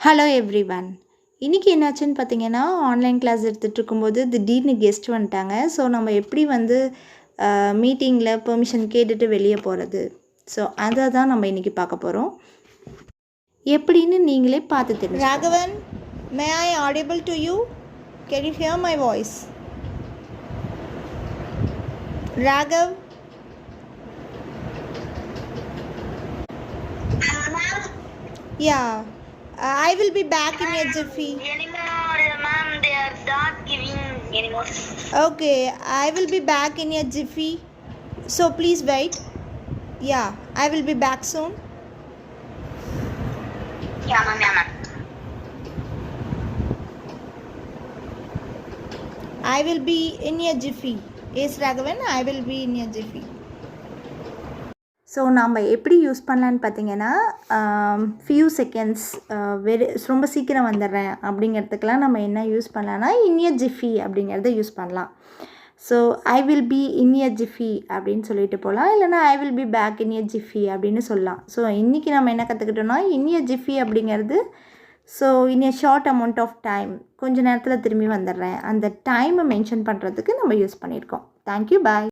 Hello everyone. இன்றைக்கி என்னாச்சுன்னு பார்த்தீங்கன்னா, ஆன்லைன் கிளாஸ் எடுத்துகிட்டு இருக்கும்போது திடீர்னு கெஸ்ட் வந்துட்டாங்க. ஸோ நம்ம எப்படி வந்து மீட்டிங்கில் பெர்மிஷன் கேட்டுட்டு வெளியே போகிறது, ஸோ அதை தான் நம்ம இன்றைக்கி பார்க்க போகிறோம். எப்படின்னு நீங்களே பார்த்து தெரிஞ்சு. Raghavan, may I audible to you? Can you hear my voice? Raghav, yeah. I will be back in a jiffy. Anymore, ma'am, they are not giving anymore. Okay, I will be back in a jiffy. So please wait. Yeah, I will be back soon. Yeah, ma'am. I will be in a jiffy. Yes, Raghavan, I will be in a jiffy. So நம்ம எப்படி use பண்ணலான்னு பார்த்தீங்கன்னா, few seconds ரொம்ப சீக்கிரம் வந்துடுறேன் அப்படிங்கிறதுக்கெலாம் நம்ம என்ன use பண்ணலான்னா, இன் எ ஜிஃபி அப்படிங்கிறத யூஸ் பண்ணலாம். So I will be in a jiffy அப்படின்னு சொல்லிட்டு போகலாம், இல்லைனா I will be back in a jiffy அப்படின்னு சொல்லலாம். ஸோ இன்றைக்கி நம்ம என்ன கற்றுக்கிட்டோன்னா, இன் எ ஜிஃபி அப்படிங்கிறது so in a short amount of time, கொஞ்சம் நேரத்தில் திரும்பி வந்துடுறேன், அந்த டைமை மென்ஷன் பண்ணுறதுக்கு நம்ம யூஸ் பண்ணியிருக்கோம். தேங்க்யூ, பாய்.